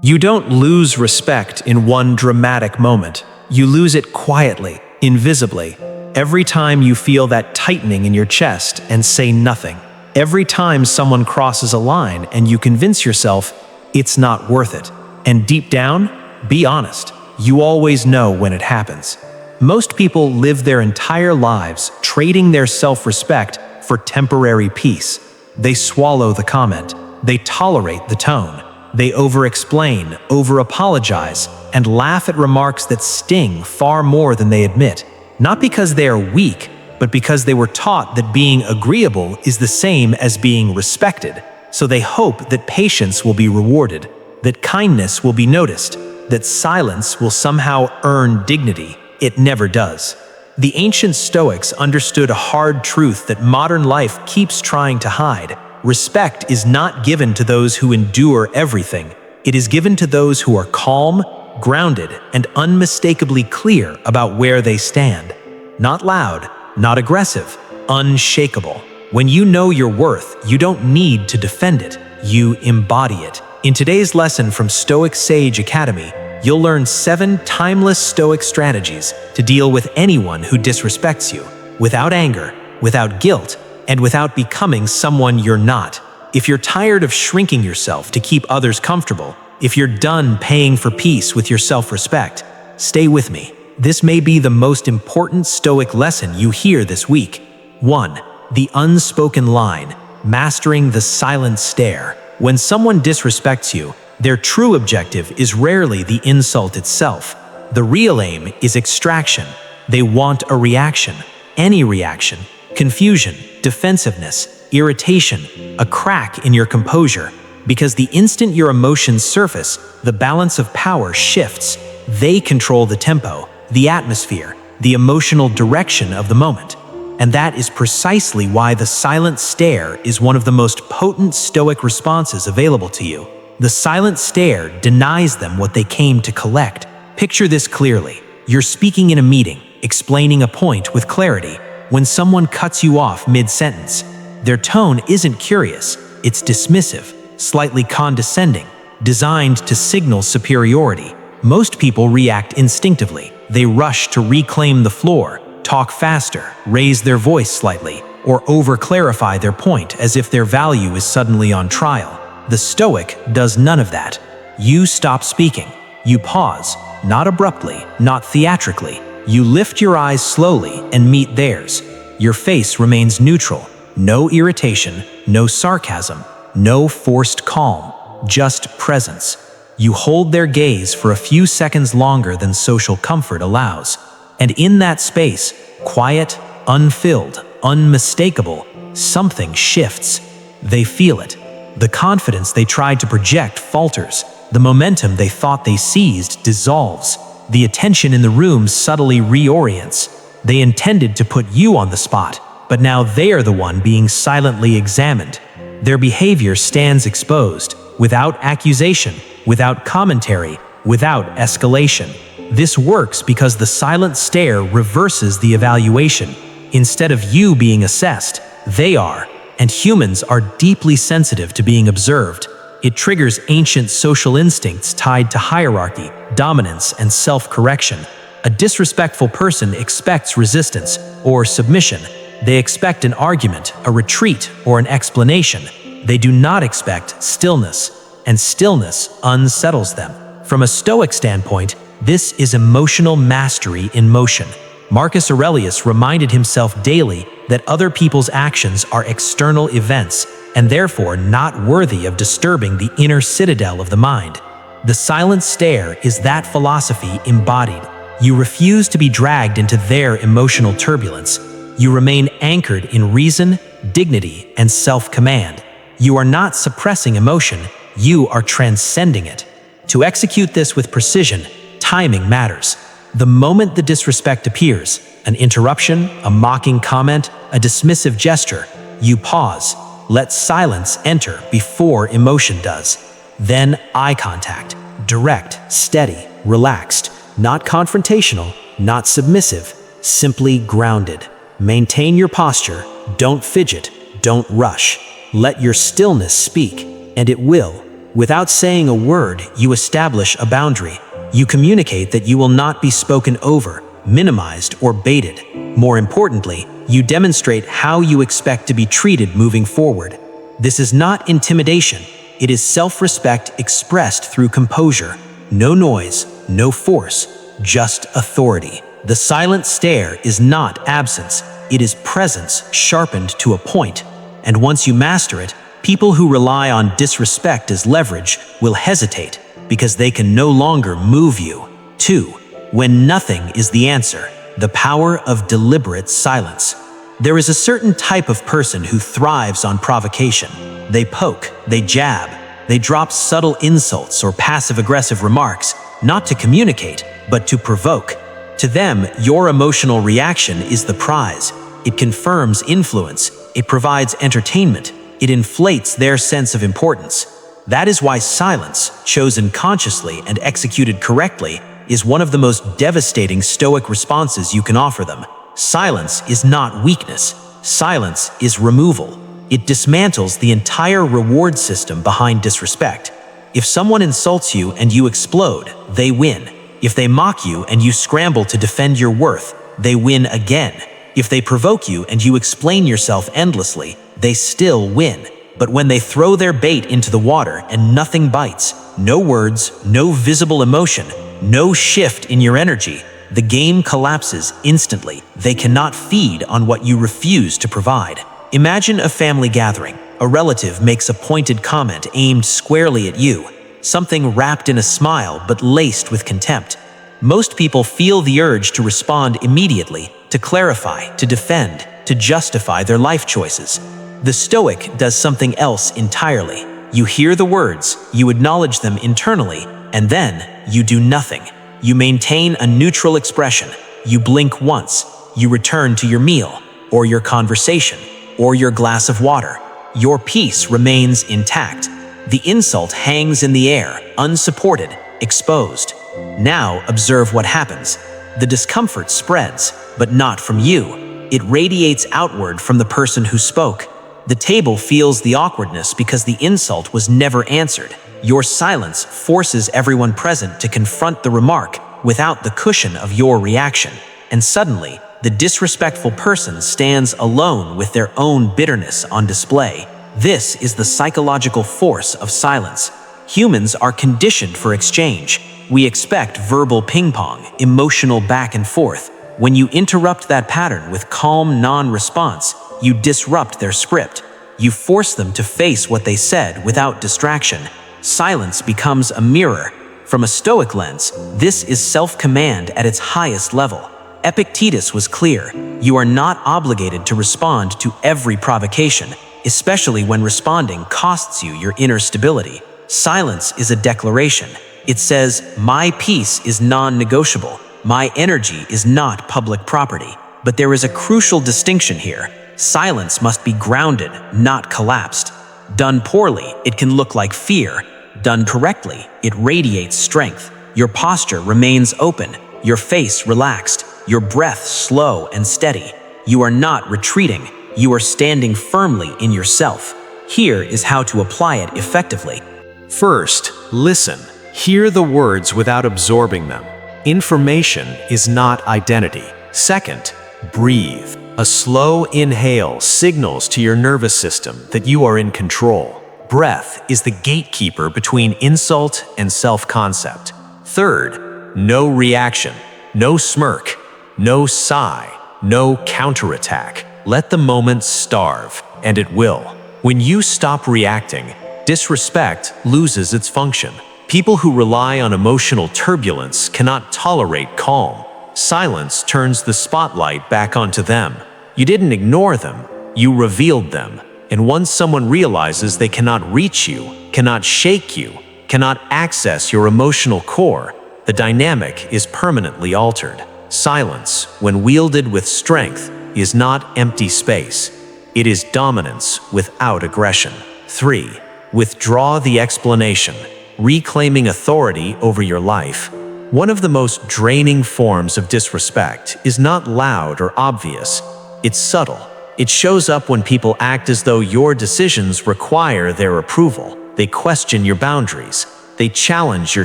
You don't lose respect in one dramatic moment. You lose it quietly, invisibly. Every time you feel that tightening in your chest and say nothing. Every time someone crosses a line and you convince yourself it's not worth it. And deep down, be honest, you always know when it happens. Most people live their entire lives trading their self-respect for temporary peace. They swallow the comment. They tolerate the tone. They over-explain, over-apologize, and laugh at remarks that sting far more than they admit. Not because they are weak, but because they were taught that being agreeable is the same as being respected. So they hope that patience will be rewarded, that kindness will be noticed, that silence will somehow earn dignity. It never does. The ancient Stoics understood a hard truth that modern life keeps trying to hide. Respect is not given to those who endure everything. It is given to those who are calm, grounded, and unmistakably clear about where they stand. Not loud, not aggressive, unshakable. When you know your worth, you don't need to defend it. You embody it. In today's lesson from Stoic Sage Academy, you'll learn 7 timeless Stoic strategies to deal with anyone who disrespects you, without anger, without guilt, and without becoming someone you're not. If you're tired of shrinking yourself to keep others comfortable, if you're done paying for peace with your self-respect, stay with me. This may be the most important Stoic lesson you hear this week. 1. The unspoken line, mastering the silent stare. When someone disrespects you, their true objective is rarely the insult itself. The real aim is extraction. They want a reaction, any reaction. Confusion, defensiveness, irritation, a crack in your composure. Because the instant your emotions surface, the balance of power shifts. They control the tempo, the atmosphere, the emotional direction of the moment. And that is precisely why the silent stare is one of the most potent Stoic responses available to you. The silent stare denies them what they came to collect. Picture this clearly. You're speaking in a meeting, explaining a point with clarity. When someone cuts you off mid-sentence, their tone isn't curious, it's dismissive, slightly condescending, designed to signal superiority. Most people react instinctively. They rush to reclaim the floor, talk faster, raise their voice slightly, or over-clarify their point as if their value is suddenly on trial. The Stoic does none of that. You stop speaking. You pause, not abruptly, not theatrically. You lift your eyes slowly and meet theirs. Your face remains neutral. No irritation, no sarcasm, no forced calm, just presence. You hold their gaze for a few seconds longer than social comfort allows. And in that space, quiet, unfilled, unmistakable, something shifts. They feel it. The confidence they tried to project falters. The momentum they thought they seized dissolves. The attention in the room subtly reorients. They intended to put you on the spot, but now they are the one being silently examined. Their behavior stands exposed, without accusation, without commentary, without escalation. This works because the silent stare reverses the evaluation. Instead of you being assessed, they are, and humans are deeply sensitive to being observed. It triggers ancient social instincts tied to hierarchy, dominance, and self-correction. A disrespectful person expects resistance or submission. They expect an argument, a retreat, or an explanation. They do not expect stillness, and stillness unsettles them. From a Stoic standpoint, this is emotional mastery in motion. Marcus Aurelius reminded himself daily that other people's actions are external events and therefore not worthy of disturbing the inner citadel of the mind. The silent stare is that philosophy embodied. You refuse to be dragged into their emotional turbulence. You remain anchored in reason, dignity, and self-command. You are not suppressing emotion, you are transcending it. To execute this with precision, timing matters. The moment the disrespect appears, an interruption, a mocking comment, a dismissive gesture, you pause. Let silence enter before emotion does. Then eye contact, direct, steady, relaxed, not confrontational, not submissive, simply grounded. Maintain your posture, don't fidget, don't rush. Let your stillness speak, and it will. Without saying a word, you establish a boundary. You communicate that you will not be spoken over, minimized, or baited. More importantly, you demonstrate how you expect to be treated moving forward. This is not intimidation. It is self-respect expressed through composure. No noise, no force, just authority. The silent stare is not absence. It is presence sharpened to a point. And once you master it, people who rely on disrespect as leverage will hesitate because they can no longer move you. 2. When nothing is the answer, the power of deliberate silence. There is a certain type of person who thrives on provocation. They poke, they jab, they drop subtle insults or passive-aggressive remarks, not to communicate, but to provoke. To them, your emotional reaction is the prize. It confirms influence, it provides entertainment, it inflates their sense of importance. That is why silence, chosen consciously and executed correctly, is one of the most devastating Stoic responses you can offer them. Silence is not weakness. Silence is removal. It dismantles the entire reward system behind disrespect. If someone insults you and you explode, they win. If they mock you and you scramble to defend your worth, they win again. If they provoke you and you explain yourself endlessly, they still win. But when they throw their bait into the water and nothing bites, no words, no visible emotion, no shift in your energy, the game collapses instantly. They cannot feed on what you refuse to provide. Imagine a family gathering. A relative makes a pointed comment aimed squarely at you, something wrapped in a smile but laced with contempt. Most people feel the urge to respond immediately, to clarify, to defend, to justify their life choices. The Stoic does something else entirely. You hear the words, you acknowledge them internally, and then you do nothing. You maintain a neutral expression. You blink once. You return to your meal, or your conversation, or your glass of water. Your peace remains intact. The insult hangs in the air, unsupported, exposed. Now observe what happens. The discomfort spreads, but not from you. It radiates outward from the person who spoke. The table feels the awkwardness because the insult was never answered. Your silence forces everyone present to confront the remark without the cushion of your reaction. And suddenly, the disrespectful person stands alone with their own bitterness on display. This is the psychological force of silence. Humans are conditioned for exchange. We expect verbal ping-pong, emotional back and forth. When you interrupt that pattern with calm non-response, you disrupt their script. You force them to face what they said without distraction. Silence becomes a mirror. From a Stoic lens, this is self-command at its highest level. Epictetus was clear. You are not obligated to respond to every provocation, especially when responding costs you your inner stability. Silence is a declaration. It says, my peace is non-negotiable. My energy is not public property. But there is a crucial distinction here. Silence must be grounded, not collapsed. Done poorly, it can look like fear. Done correctly, it radiates strength. Your posture remains open, your face relaxed, your breath slow and steady. You are not retreating, you are standing firmly in yourself. Here is how to apply it effectively. First, listen. Hear the words without absorbing them. Information is not identity. Second, breathe. A slow inhale signals to your nervous system that you are in control. Breath is the gatekeeper between insult and self-concept. Third, no reaction, no smirk, no sigh, no counterattack. Let the moment starve, and it will. When you stop reacting, disrespect loses its function. People who rely on emotional turbulence cannot tolerate calm. Silence turns the spotlight back onto them. You didn't ignore them, you revealed them. And once someone realizes they cannot reach you, cannot shake you, cannot access your emotional core, the dynamic is permanently altered. Silence, when wielded with strength, is not empty space. It is dominance without aggression. 3. Withdraw the explanation, reclaiming authority over your life. One of the most draining forms of disrespect is not loud or obvious. It's subtle. It shows up when people act as though your decisions require their approval. They question your boundaries. They challenge your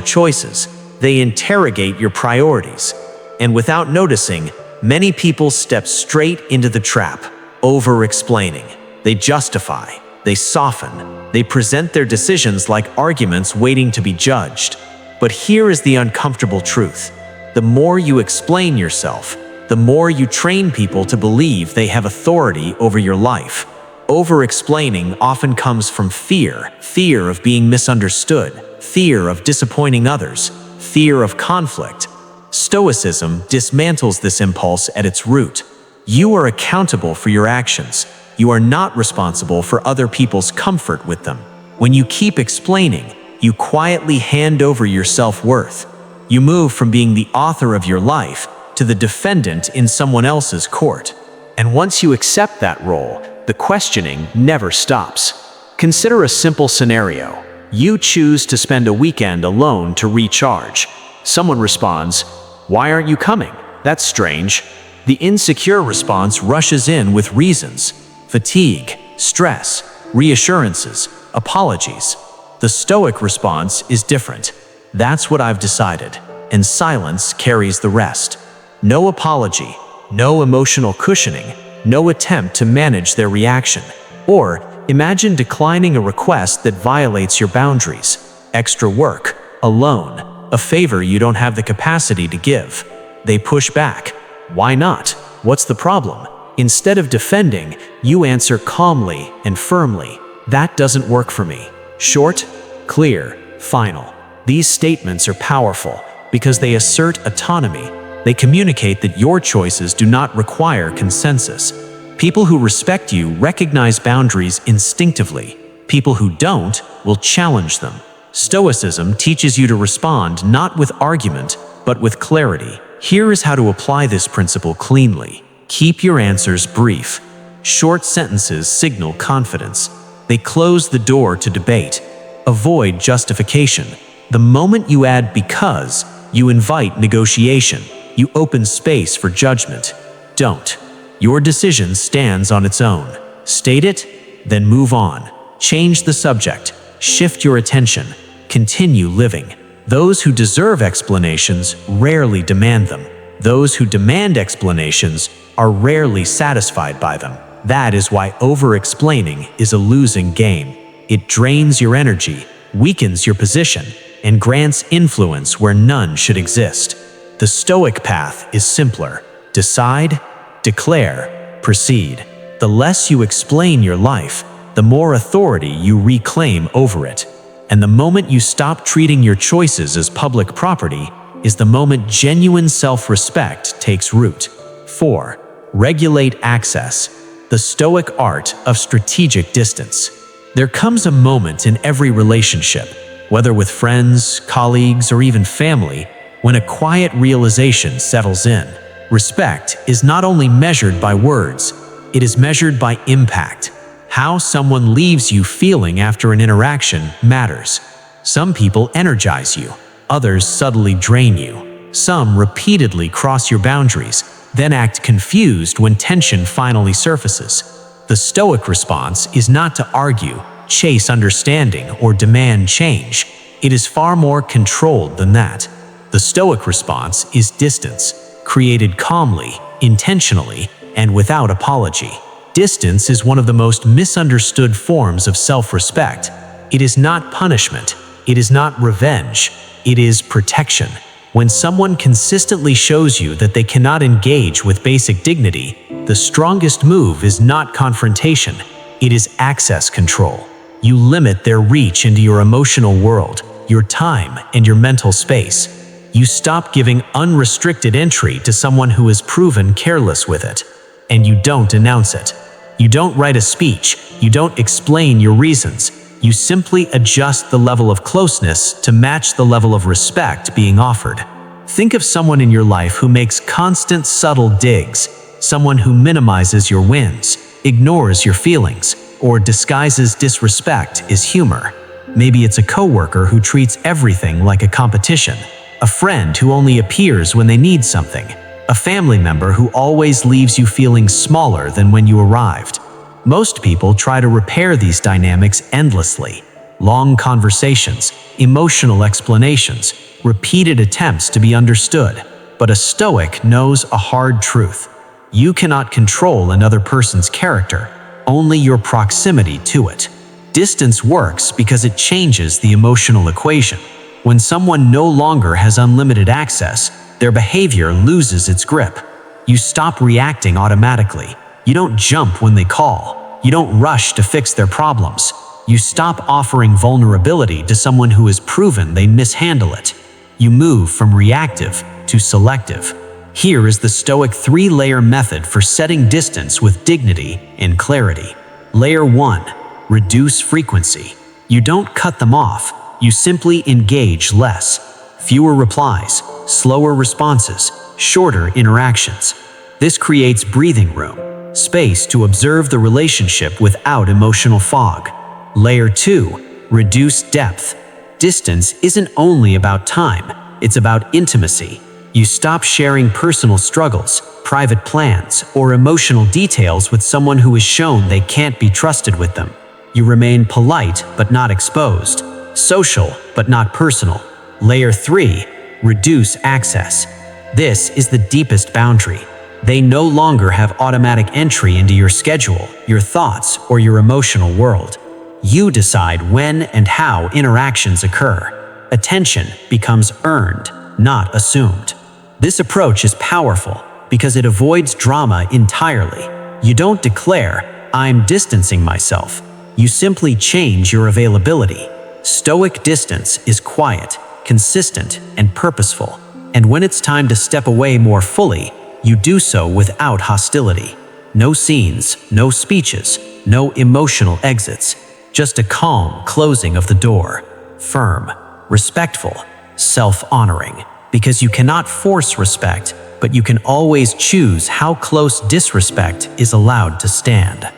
choices. They interrogate your priorities. And without noticing, many people step straight into the trap, over-explaining. They justify. They soften. They present their decisions like arguments waiting to be judged. But here is the uncomfortable truth. The more you explain yourself, the more you train people to believe they have authority over your life. Over-explaining often comes from fear of being misunderstood, fear of disappointing others, fear of conflict. Stoicism dismantles this impulse at its root. You are accountable for your actions. You are not responsible for other people's comfort with them. When you keep explaining, you quietly hand over your self-worth. You move from being the author of your life to the defendant in someone else's court. And once you accept that role, the questioning never stops. Consider a simple scenario. You choose to spend a weekend alone to recharge. Someone responds, "Why aren't you coming? That's strange." The insecure response rushes in with reasons: fatigue, stress, reassurances, apologies. The Stoic response is different. "That's what I've decided," and silence carries the rest. No apology, no emotional cushioning, no attempt to manage their reaction. Or imagine declining a request that violates your boundaries. Extra work, a loan, a favor you don't have the capacity to give. They push back. "Why not? What's the problem?" Instead of defending, you answer calmly and firmly, "That doesn't work for me." Short, clear, final. These statements are powerful because they assert autonomy. They communicate that your choices do not require consensus. People who respect you recognize boundaries instinctively. People who don't will challenge them. Stoicism teaches you to respond not with argument, but with clarity. Here is how to apply this principle cleanly. Keep your answers brief. Short sentences signal confidence. They close the door to debate. Avoid justification. The moment you add "because," you invite negotiation. You open space for judgment. Don't. Your decision stands on its own. State it, then move on. Change the subject. Shift your attention. Continue living. Those who deserve explanations rarely demand them. Those who demand explanations are rarely satisfied by them. That is why over-explaining is a losing game. It drains your energy, weakens your position, and grants influence where none should exist. The Stoic path is simpler. Decide, declare, proceed. The less you explain your life, the more authority you reclaim over it. And the moment you stop treating your choices as public property is the moment genuine self-respect takes root. 4. Regulate access. The Stoic art of strategic distance. There comes a moment in every relationship, whether with friends, colleagues, or even family, when a quiet realization settles in. Respect is not only measured by words, it is measured by impact. How someone leaves you feeling after an interaction matters. Some people energize you, others subtly drain you. Some repeatedly cross your boundaries, then act confused when tension finally surfaces. The Stoic response is not to argue, chase understanding, or demand change. It is far more controlled than that. The Stoic response is distance, created calmly, intentionally, and without apology. Distance is one of the most misunderstood forms of self-respect. It is not punishment. It is not revenge. It is protection. When someone consistently shows you that they cannot engage with basic dignity, the strongest move is not confrontation. It is access control. You limit their reach into your emotional world, your time, and your mental space. You stop giving unrestricted entry to someone who has proven careless with it. And you don't announce it. You don't write a speech. You don't explain your reasons. You simply adjust the level of closeness to match the level of respect being offered. Think of someone in your life who makes constant subtle digs, someone who minimizes your wins, ignores your feelings, or disguises disrespect as humor. Maybe it's a coworker who treats everything like a competition, a friend who only appears when they need something, a family member who always leaves you feeling smaller than when you arrived. Most people try to repair these dynamics endlessly. long conversations, emotional explanations, repeated attempts to be understood. But a Stoic knows a hard truth. You cannot control another person's character, only your proximity to it. Distance works because it changes the emotional equation. When someone no longer has unlimited access, their behavior loses its grip. You stop reacting automatically. You don't jump when they call. You don't rush to fix their problems. You stop offering vulnerability to someone who has proven they mishandle it. You move from reactive to selective. Here is the Stoic 3-layer method for setting distance with dignity and clarity. Layer 1. Reduce frequency. You don't cut them off. You simply engage less. Fewer replies, slower responses, shorter interactions. This creates breathing room, space to observe the relationship without emotional fog. Layer 2. Reduce depth. Distance isn't only about time, it's about intimacy. You stop sharing personal struggles, private plans, or emotional details with someone who has shown they can't be trusted with them. You remain polite but not exposed, social but not personal. Layer 3. Reduce access. This is the deepest boundary. They no longer have automatic entry into your schedule, your thoughts, or your emotional world. You decide when and how interactions occur. Attention becomes earned, not assumed. This approach is powerful because it avoids drama entirely. You don't declare, "I'm distancing myself." You simply change your availability. Stoic distance is quiet, consistent, and purposeful. And when it's time to step away more fully, you do so without hostility. No scenes, no speeches, no emotional exits. Just a calm closing of the door. Firm, respectful, self-honoring. Because you cannot force respect, but you can always choose how close disrespect is allowed to stand.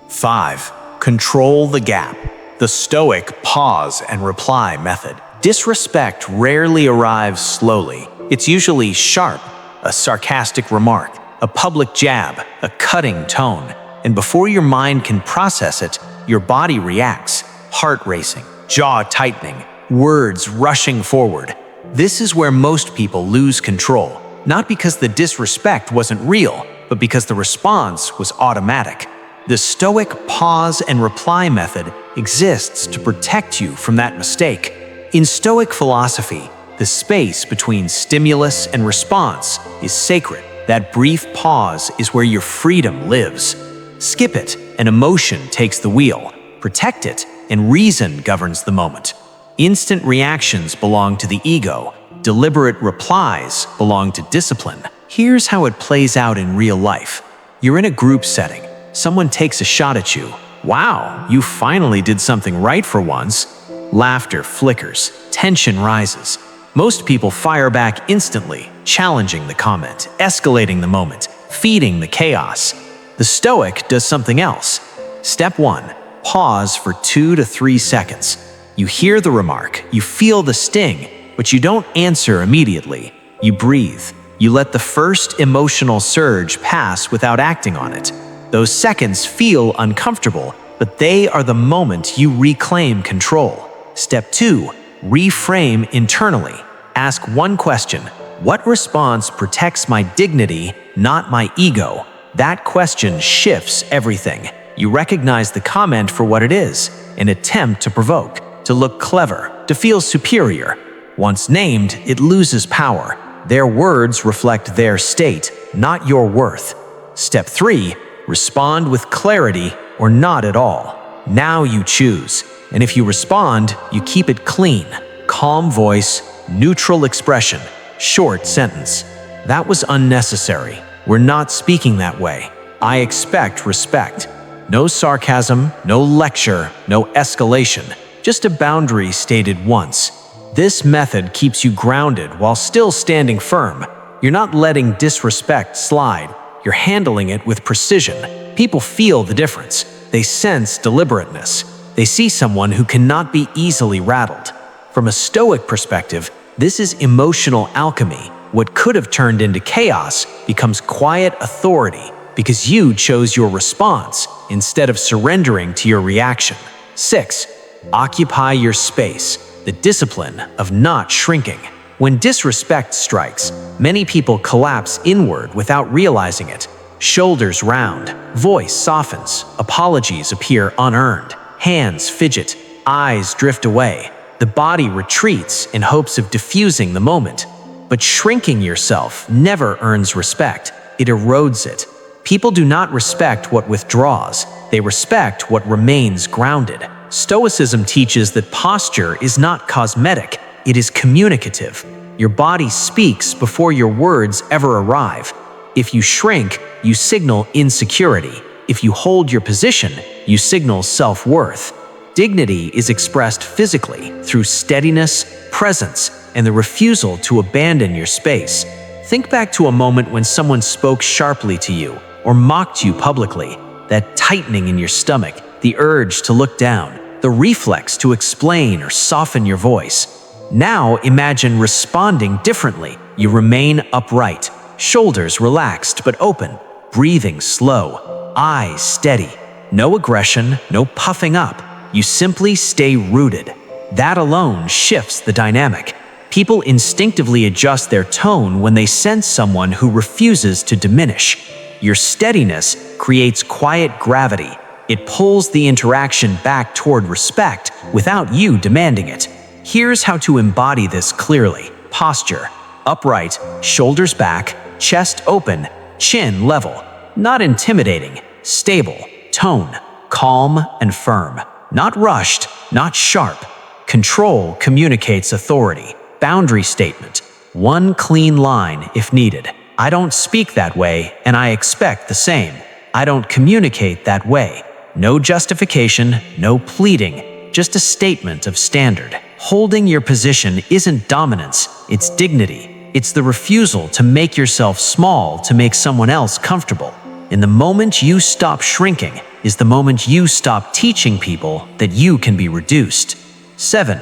5. Control the gap. The Stoic pause and reply method. Disrespect rarely arrives slowly. It's usually sharp, a sarcastic remark, a public jab, a cutting tone. And before your mind can process it, your body reacts, heart racing, jaw tightening, words rushing forward. This is where most people lose control, not because the disrespect wasn't real, but because the response was automatic. The Stoic pause and reply method exists to protect you from that mistake. In Stoic philosophy, the space between stimulus and response is sacred. That brief pause is where your freedom lives. Skip it, and emotion takes the wheel. Protect it, and reason governs the moment. Instant reactions belong to the ego. Deliberate replies belong to discipline. Here's how it plays out in real life. You're in a group setting. Someone takes a shot at you. Wow, you finally did something right for once. Laughter flickers. Tension rises. Most people fire back instantly, challenging the comment, escalating the moment, feeding the chaos. The Stoic does something else. Step 1. Pause for 2 to 3 seconds. You hear the remark, you feel the sting, but you don't answer immediately. You breathe. You let the first emotional surge pass without acting on it. Those seconds feel uncomfortable, but they are the moment you reclaim control. Step 2. Reframe internally. Ask one question. What response protects my dignity, not my ego? That question shifts everything. You recognize the comment for what it is, an attempt to provoke, to look clever, to feel superior. Once named, it loses power. Their words reflect their state, not your worth. Step 3. Respond with clarity or not at all. Now you choose. And if you respond, you keep it clean. Calm voice, neutral expression, short sentence. That was unnecessary. We're not speaking that way. I expect respect. No sarcasm, no lecture, no escalation. Just a boundary stated once. This method keeps you grounded while still standing firm. You're not letting disrespect slide. You're handling it with precision. People feel the difference. They sense deliberateness. They see someone who cannot be easily rattled. From a Stoic perspective, this is emotional alchemy. What could have turned into chaos becomes quiet authority because you chose your response instead of surrendering to your reaction. 6. Occupy your space, the discipline of not shrinking. When disrespect strikes, many people collapse inward without realizing it. Shoulders round, voice softens, apologies appear unearned, hands fidget, eyes drift away. The body retreats in hopes of diffusing the moment. But shrinking yourself never earns respect, it erodes it. People do not respect what withdraws, they respect what remains grounded. Stoicism teaches that posture is not cosmetic, it is communicative. Your body speaks before your words ever arrive. If you shrink, you signal insecurity. If you hold your position, you signal self-worth. Dignity is expressed physically through steadiness, presence, and the refusal to abandon your space. Think back to a moment when someone spoke sharply to you or mocked you publicly. That tightening in your stomach, the urge to look down, the reflex to explain or soften your voice. Now imagine responding differently. You remain upright, shoulders relaxed but open, breathing slow, eyes steady. No aggression, no puffing up. You simply stay rooted. That alone shifts the dynamic. People instinctively adjust their tone when they sense someone who refuses to diminish. Your steadiness creates quiet gravity. It pulls the interaction back toward respect without you demanding it. Here's how to embody this clearly. Posture: upright, shoulders back, chest open, chin level. Not intimidating, stable. Tone: calm and firm. Not rushed, not sharp. Control communicates authority. Boundary statement: one clean line if needed. I don't speak that way, and I expect the same. I don't communicate that way. No justification, no pleading, just a statement of standard. Holding your position isn't dominance, it's dignity. It's the refusal to make yourself small to make someone else comfortable. In the moment you stop shrinking is the moment you stop teaching people that you can be reduced. 7.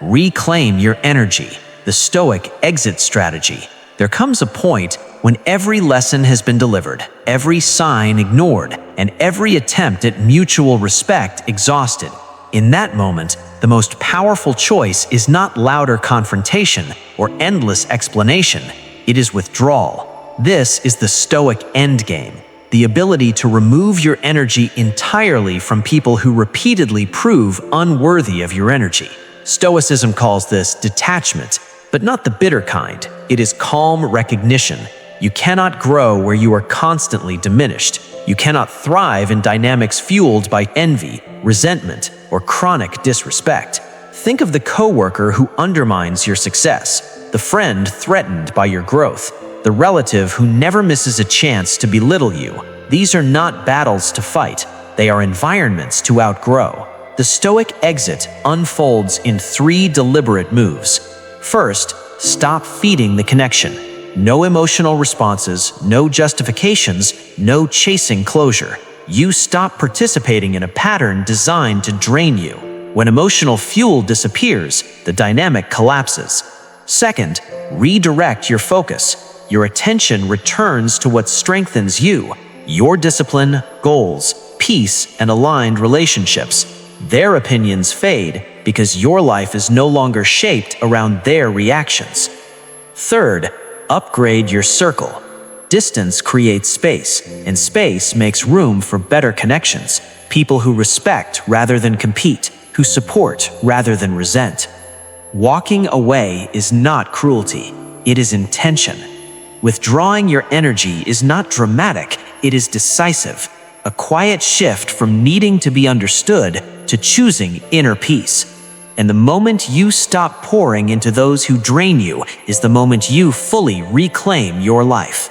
Reclaim your energy. The Stoic exit strategy. There comes a point when every lesson has been delivered, every sign ignored, and every attempt at mutual respect exhausted. In that moment, the most powerful choice is not louder confrontation or endless explanation. It is withdrawal. This is the Stoic endgame, the ability to remove your energy entirely from people who repeatedly prove unworthy of your energy. Stoicism calls this detachment, but not the bitter kind. It is calm recognition. You cannot grow where you are constantly diminished. You cannot thrive in dynamics fueled by envy, resentment, or chronic disrespect. Think of the coworker who undermines your success, the friend threatened by your growth, the relative who never misses a chance to belittle you. These are not battles to fight. They are environments to outgrow. The Stoic exit unfolds in 3 deliberate moves. First, stop feeding the connection. No emotional responses, no justifications, no chasing closure. You stop participating in a pattern designed to drain you. When emotional fuel disappears, the dynamic collapses. Second, redirect your focus. Your attention returns to what strengthens you: your discipline, goals, peace, and aligned relationships. Their opinions fade because your life is no longer shaped around their reactions. Third, upgrade your circle. Distance creates space, and space makes room for better connections. People who respect rather than compete, who support rather than resent. Walking away is not cruelty, it is intention. Withdrawing your energy is not dramatic, it is decisive. A quiet shift from needing to be understood to choosing inner peace. And the moment you stop pouring into those who drain you is the moment you fully reclaim your life.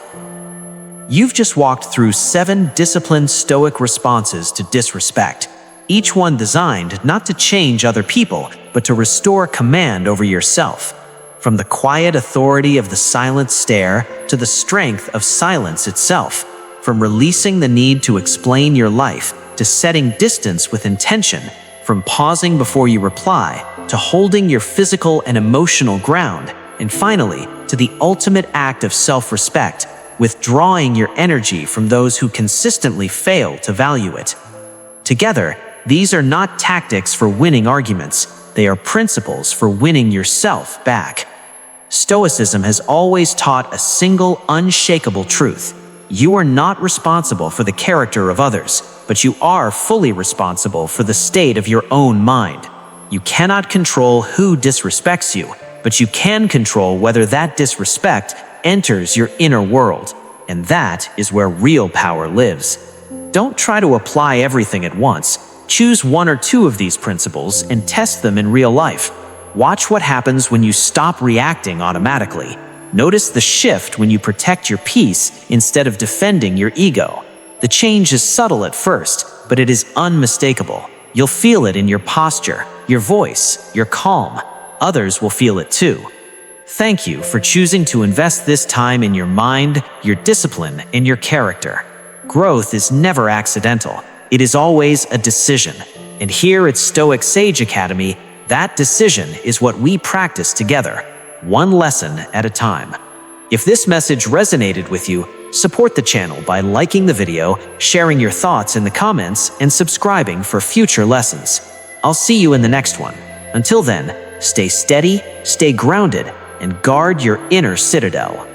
You've just walked through 7 disciplined Stoic responses to disrespect, each one designed not to change other people, but to restore command over yourself. From the quiet authority of the silent stare to the strength of silence itself. From releasing the need to explain your life to setting distance with intention. From pausing before you reply to holding your physical and emotional ground. And finally, to the ultimate act of self-respect, withdrawing your energy from those who consistently fail to value it. Together, These are not tactics for winning arguments. They are principles for winning yourself back. Stoicism has always taught a single, unshakable truth. You are not responsible for the character of others, but you are fully responsible for the state of your own mind. You cannot control who disrespects you, but you can control whether that disrespect enters your inner world, and that is where real power lives. Don't try to apply everything at once. Choose one or two of these principles and test them in real life. Watch what happens when you stop reacting automatically. Notice the shift when you protect your peace instead of defending your ego. The change is subtle at first, but it is unmistakable. You'll feel it in your posture, your voice, your calm. Others will feel it too. Thank you for choosing to invest this time in your mind, your discipline, and your character. Growth is never accidental. It is always a decision. And here at Stoic Sage Academy, that decision is what we practice together, one lesson at a time. If this message resonated with you, support the channel by liking the video, sharing your thoughts in the comments, and subscribing for future lessons. I'll see you in the next one. Until then, stay steady, stay grounded, and guard your inner citadel.